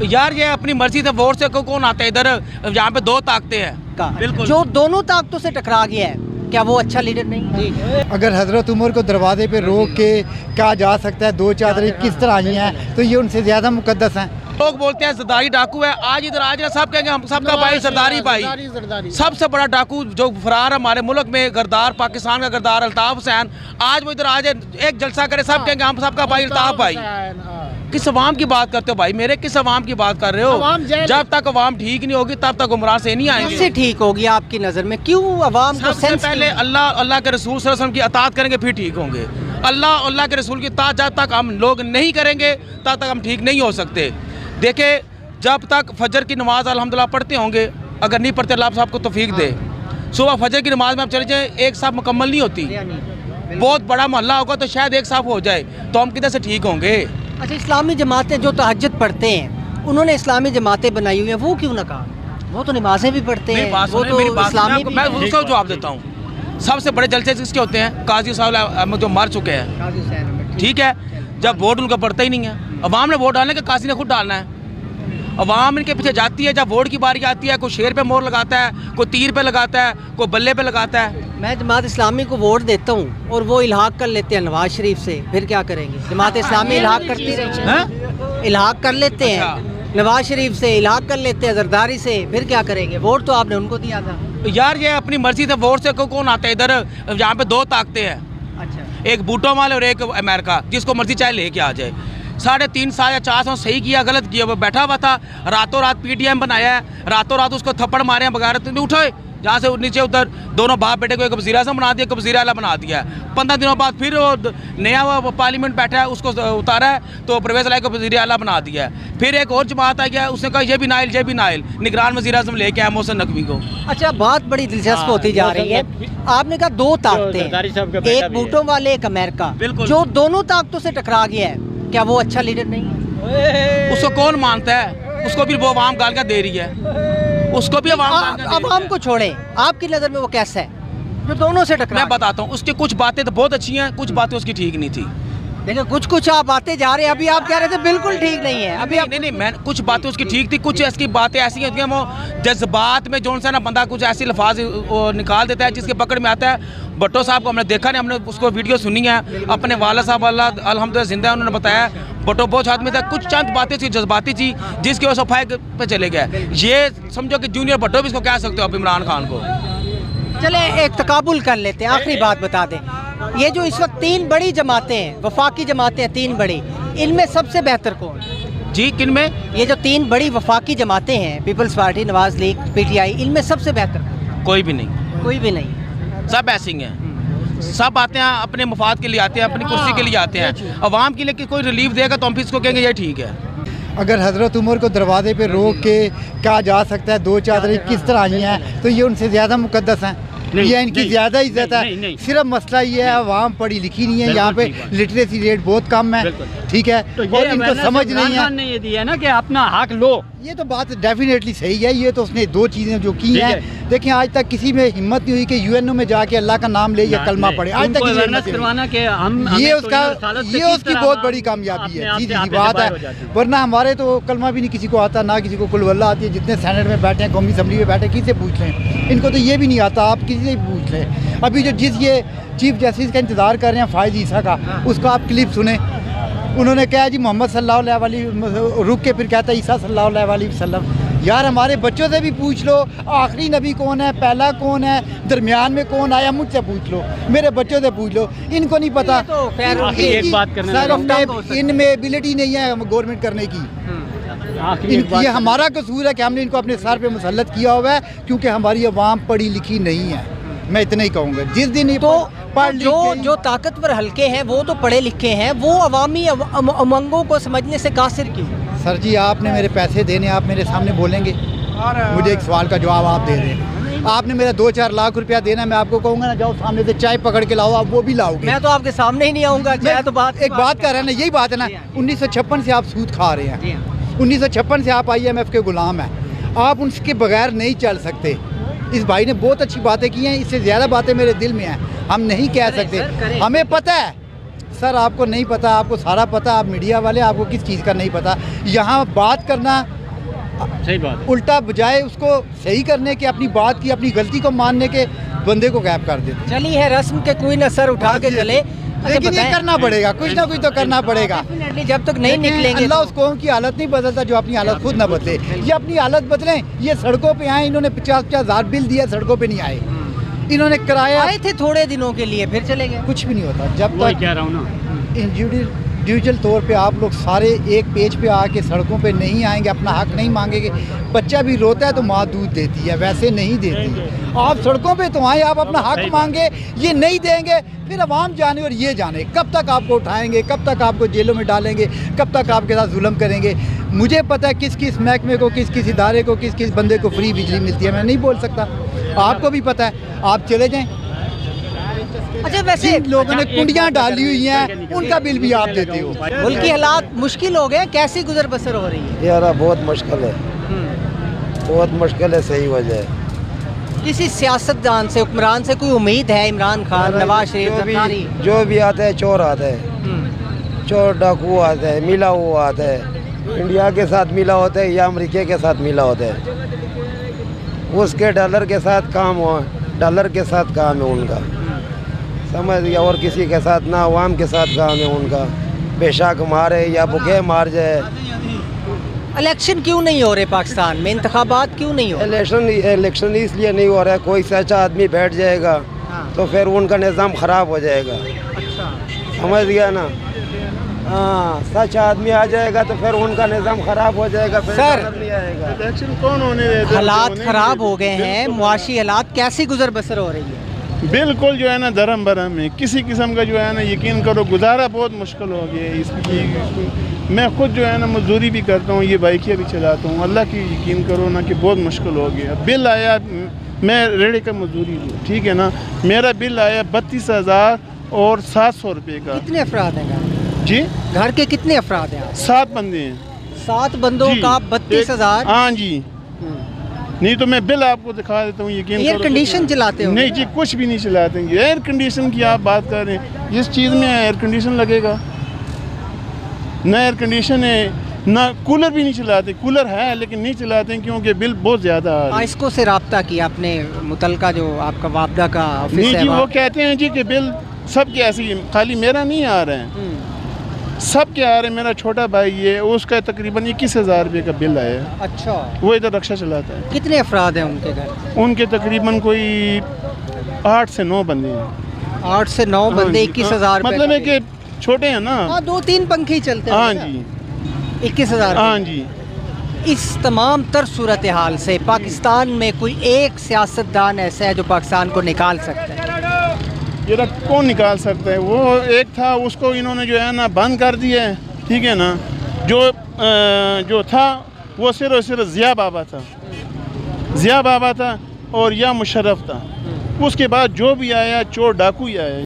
यार ये अपनी मर्जी से वोट से कौन आता है इधर, यहाँ पे दो ताकतें हैं। बिल्कुल, जो दोनों ताकतों से टकरा गया है, क्या वो अच्छा लीडर नहीं है? अगर हजरत उमर को दरवाजे पे रोक के कहा जा सकता है दो चादरें किस तरह आई हैं, तो ये उनसे ज़्यादा मुकद्दस हैं। लोग बोलते हैं सरदारी डाकू है, आज इधर आज सब कहेंगे हम सबका भाई सरदारी भाई। सबसे बड़ा डाकू जो फरार हमारे मुल्क में गरदार, पाकिस्तान का गरदार अल्ताफ हुसैन, आज वो इधर आज एक जलसा करे, सब कहेंगे हम सबका भाई अल्ताफ भाई। किस अवाम की बात करते हो भाई मेरे, किस अवाम की बात कर रहे हो? जब तक अवाम ठीक नहीं होगी तब तक उमरान से नहीं आएंगे। कैसे ठीक होगी आपकी नज़र में? क्यों अवाम को सबसे पहले अल्लाह के रसूल सल्लल्लाहु अलैहि वसल्लम की अताअत करेंगे फिर ठीक होंगे। अल्लाह के रसूल की अताअत जब तक हम लोग नहीं करेंगे तब तक हम ठीक नहीं हो सकते। देखे, जब तक फजर की नमाज अल्हम्दुलिल्लाह पढ़ते होंगे, अगर नहीं पढ़ते अल्लाह साहब को तौफीक दे, सुबह फजर की नमाज में आप चले जाए एक साहब मुकम्मल नहीं होती, बहुत बड़ा मोहल्ला होगा तो शायद एक साहब हो जाए, तो हम किधर से ठीक होंगे? अच्छा, इस्लामी जमातें जो तहज्जुद पढ़ते हैं, उन्होंने इस्लामी जमातें बनाई हुई हैं, वो क्यों ना कहा? वो तो नमाजें भी पढ़ते हैं, वो तो इस्लामी भी। मैं उसका जवाब देता हूँ। सबसे बड़े जलसे किसके होते हैं? काजी साहब जो मर चुके हैं, ठीक है, जब वोट उनका पड़ता ही नहीं है, अवाम ने वोट डालने का, काजी ने खुद डालना है, अवाम इनके पीछे जाती है। जब वोट की बारी आती है, कोई शेर पे मोहर लगाता है, कोई तीर पे लगाता है, कोई बल्ले पे लगाता है। मैं जमात इस्लामी को वोट देता हूँ और वो इल्हाक कर लेते हैं नवाज शरीफ से, फिर क्या करेंगे? जमात इस्लामी इल्हाक करती रहे, इल्हाक कर लेते हैं नवाज शरीफ से, इल्हाक कर लेते हैं जरदारी से, फिर क्या करेंगे? वोट तो आपने उनको दिया था। यार ये अपनी मर्जी से वोट से कौन आता है इधर, यहाँ पे दो ताकतें हैं। अच्छा, एक बूटो वाले और एक अमेरिका, जिसको मर्जी चाहे लेके आ जाए। 3.5 साल या 4 साल सही किया गलत किया, वो बैठा हुआ था, रातों रात पीटीएम बनाया है, रातों रात उसको थप्पड़ मारे हैं बगैर उठे, जहाँ से नीचे उधर दोनों बाप बेटे को एक वज़ीर आज़म बना दिया, एक वज़ीर आला बना दिया। 15 दिनों बाद फिर वो नया वो पार्लियामेंट बैठा है, उसको उतारा है तो परवेज़ इलाही को वज़ीर आला बना दिया है। फिर एक और जमात आ गया, उसने कहा ये भी नाइल निगरान वज़ीर आज़म लेके आया मोहसिन नकवी को। अच्छा, बात बड़ी दिलचस्प होती जा रही है। आपने कहा दो ताकतें, एक बूटों वाले, एक अमेरिका, जो दोनों ताकतों से टकरा गया है, क्या वो अच्छा लीडर नहीं है? उसको कौन मानता है? उसको भी वो अवाम गालियाँ दे रही है, उसको भी अवाम को छोड़े, आपकी नज़र में वो कैसा है जो दोनों से टकरा? मैं बताता हूँ, उसकी कुछ बातें तो बहुत अच्छी हैं, कुछ बातें उसकी ठीक नहीं थी। देखो, कुछ आप बातें जा रहे हैं, अभी आप कह रहे थे बिल्कुल ठीक नहीं है। अभी नहीं, मैं कुछ बातें उसकी ठीक थी, कुछ ऐसी बातें ऐसी होती हैं वो जज्बात में जो ना बंदा कुछ ऐसी लफाज निकाल देता है जिसके पकड़ में आता है। भट्टो साहब को हमने देखा नहीं, हमने उसको वीडियो सुनी है, अपने वाला साहब अल्हम्दुलिल्लाह जिंदा है, उन्होंने बताया भट्टो बहुत आदमी था, कुछ चंद बातें थी जज्बाती थी जिसकी वजह से सफाई पे चले गए। ये समझो कि जूनियर भट्टो भी इसको कह सकते हो आप इमरान खान को। चले एक तकाबुल कर लेते हैं, आखिरी बात बता दें, ये जो इस वक्त 3 बड़ी जमातें हैं, वफाकी जमातें हैं 3 बड़ी, इनमें सबसे बेहतर कौन? जी, किन में? ये जो 3 बड़ी वफाकी जमातें हैं, पीपल्स पार्टी, नवाज लीग, पीटीआई, इनमें सबसे बेहतर कोई भी नहीं। कोई भी नहीं, सब ऐसे ही हैं, सब आते हैं अपने मुफाद के लिए आते हैं, अपनी कुर्सी के लिए आते हैं। अवाम के लिए कोई रिलीफ देगा तो हम फिर इसको कहेंगे ये ठीक है। अगर हजरत उमर को दरवाजे पे रोक के कहा जा सकता है दो चादरें किस तरह आई हैं, तो ये उनसे ज़्यादा मुकद्दस हैं, ये इनकी ज़्यादा इज्जत है। सिर्फ मसला ये है अवाम पढ़ी लिखी नहीं है, यहाँ पे लिटरेसी रेट बहुत कम है, ठीक है, और इनको समझ नहीं है। ने ये दिया ना कि अपना हक लो, ये तो बात डेफिनेटली सही है। ये तो उसने 2 चीज़ें जो की हैं, देखिए आज तक किसी में हिम्मत नहीं हुई कि यूएनओ में जाके अल्लाह का नाम ले या कलमा पढ़े, आज तक करवाना कि हम ये उसकी बहुत बड़ी कामयाबी है, सीधी बात है। वरना हमारे तो कलमा भी नहीं किसी को आता, ना किसी को कुल वल्लाह आती है। जितने सेनेट में बैठे हैं, कौमी असम्बली में बैठे, किसी से पूछ लें, इनको तो ये भी नहीं आता, आप किसी से पूछ लें। अभी जो ये चीफ जस्टिस का इंतज़ार कर रहे हैं फायद ईसा का, उसका आप क्लिप सुने, उन्होंने कहा जी मोहम्मद सल्लल्लाहु अलैहि वसल्लम, रुक के फिर कहता है ईसा सल्लल्लाहु अलैहि वसल्लम। यार हमारे बच्चों से भी पूछ लो, आखिरी नबी कौन है, पहला कौन है, दरमियान में कौन आया, मुझसे पूछ लो, मेरे बच्चों से पूछ लो, इनको नहीं पता। तो एक बात करना, इनमें एबिलिटी नहीं है गवर्नमेंट करने की। ये हमारा कसूर है कि हमने इनको अपने सर पे मुसल्लत किया हुआ है, क्योंकि हमारी अवाम पढ़ी लिखी नहीं है। मैं इतना ही कहूँगा, जिस दिन तो जो ताकतवर हल्के हैं वो तो पढ़े लिखे हैं, वो अवामी उमंगों को समझने से कासिर क्यों? सर जी, आपने मेरे पैसे देने, आप मेरे सामने बोलेंगे, मुझे एक सवाल का जवाब आप दे दें। आपने मेरा 2-4 लाख रुपया देना, मैं आपको कहूँगा ना जाओ सामने से चाय पकड़ के लाओ, आप वो भी लाओगे? मैं तो आपके सामने ही नहीं आऊँगा। तो बात एक बात कर रहे हैं ना, यही बात है ना, 1956 से आप सूद खा रहे हैं, 1956 से आप IMF के गुलाम हैं, आप उनके बगैर नहीं चल सकते। इस भाई ने बहुत अच्छी बातें की हैं, इससे ज़्यादा बातें मेरे दिल में हैं, हम नहीं कह सकते। हमें पता है सर आपको नहीं पता, आपको सारा पता, आप मीडिया वाले, आपको किस चीज़ का नहीं पता। यहाँ बात करना सही बात। उल्टा बजाय उसको सही करने के, अपनी बात की, अपनी गलती को मानने के, बंदे को गायब कर देते। चली है रस्म के कोई न सर उठा के चले, लेकिन ये करना पड़ेगा, कुछ ना कुछ तो करना पड़ेगा। डेफिनेटली जब तक नहीं निकलेंगे अल्लाह तो। उस कौम की हालत नहीं बदलता जो अपनी हालत खुद ना बदले। ये अपनी हालत बदलें, ये सड़कों पे आए, इन्होंने 50-50 हज़ार बिल दिया, सड़कों पे नहीं आए, इन्होंने किराया आए थे थोड़े दिनों के लिए फिर चले गए। कुछ भी नहीं होता। जब वही तक कह रहा हूँ ना, इंडिविजुअल तौर पे आप लोग सारे एक पेज पे आके सड़कों पे नहीं आएंगे, अपना हक नहीं मांगेंगे। बच्चा भी रोता है तो माँ दूध देती है, वैसे नहीं देती। आप सड़कों पे तो आए, आप अपना हक मांगे, ये नहीं देंगे, फिर अवाम जाने और ये जाने कब तक आपको उठाएंगे, कब तक आपको जेलों में डालेंगे, कब तक आपके साथ जुल्म करेंगे। मुझे पता है किस किस महकमे को, किस किस इदारे को, किस किस बंदे को फ्री बिजली मिलती है, मैं नहीं बोल सकता, आपको भी पता है। आप चले जाएं, अच्छा वैसे जिन लोगों ने कुंडियाँ डाली हुई हैं उनका बिल भी आप देते हो। मुल्क की हालात मुश्किल हो गए, कैसी गुजर बसर हो रही है? यार बहुत मुश्किल है, बहुत मुश्किल है, सही वजह है। किसी सियासतदान से, हुक्मरान से कोई उम्मीद है? इमरान खान, नवाज शरीफ, जरदारी? जो भी आता है चोर आता है, चोर डाकू आता है, मिला हुआ आता है, इंडिया के साथ मिला होता है या अमेरिका के साथ मिला होता है, उसके डॉलर के साथ काम हो, डॉलर के साथ काम है उनका, समझ गया। और किसी के साथ ना, अवाम के साथ काम है उनका, बेशक मारे या भूखे मार जाए। इलेक्शन क्यों नहीं हो रहे पाकिस्तान में? इंतखाबात क्यों नहीं हो रहे? इलेक्शन इसलिए नहीं हो रहा है, कोई सच्चा आदमी बैठ जाएगा तो फिर उनका निज़ाम ख़राब हो जाएगा, समझ गया ना। हाँ, सच आदमी आ जाएगा तो फिर उनका निज़ाम ख़राब हो जाएगा, फिर सर, नहीं आएगा। इलेक्शन कौन होने देता? हालात खराब हो गए हैं, मुआशी हालात, कैसी गुजर बसर हो रही है? बिल्कुल जो है ना धर्म भरम है, किसी किस्म का जो है ना, यकीन करो गुजारा बहुत मुश्किल हो गया है इसकी। मैं खुद जो है ना मजदूरी भी करता हूँ, ये बाइकियाँ भी चलाता हूँ, अल्लाह की यकीन करो ना कि बहुत मुश्किल हो गया। बिल आया, मैं रेड़े का मजदूरी हूँ, ठीक है ना, मेरा बिल आया 32,700 रुपये का। कितने अफराद हैं घर? जी, घर के कितने अफराद हैं? 7 बंदे हैं। 7 बंदों जी, का 32,000? हाँ जी, नहीं तो मैं बिल आपको दिखा देता हूँ, यकीन एयर करो। कंडीशन चलाते हो? नहीं जी, कुछ भी नहीं चलाते हैं। एयर कंडीशन की आप बात कर रहे हैं, जिस चीज़ में एयर कंडीशन लगेगा, ना एयर कंडीशन है, ना कूलर भी नहीं चलाते। कूलर है लेकिन नहीं चलाते हैं क्योंकि बिल बहुत ज़्यादा आ रहा है। इसको से रब्ता किया आपने मुतलका जो आपका वापदा का ऑफिस नहीं है जी, वो वहाँ? कहते हैं जी कि बिल सब के ऐसे ही, खाली मेरा नहीं आ रहा है, सब के आ रहे हैं। मेरा छोटा भाई है, उसका तकरीबन 21,000 रुपये का बिल आया है, अच्छा, वो इधर रक्षा चलाता है। कितने अफराद हैं उनके घर? उनके तकरीबन कोई 8 से 9 बंदे हैं। 8 से 9 हाँ बंदे, जी, 21,000 मतलब है कि छोटे हैं ना। हाँ, 2-3 पंखे ही चलते हैं। हाँ जी, 21,000। हाँ जी। इस तमाम तर सूरत हाल से पाकिस्तान में कोई एक सियासतदान ऐसा है जो पाकिस्तान को निकाल सकता है? ये कौन निकाल सकता है? वो एक था, उसको इन्होंने जो है ना बंद कर दिया है, ठीक है ना। जो था वो सिर्फ ज़िया बाबा था, ज़िया बाबा था और या मुशर्रफ था। उसके बाद जो भी आया चोर डाकू ही आया।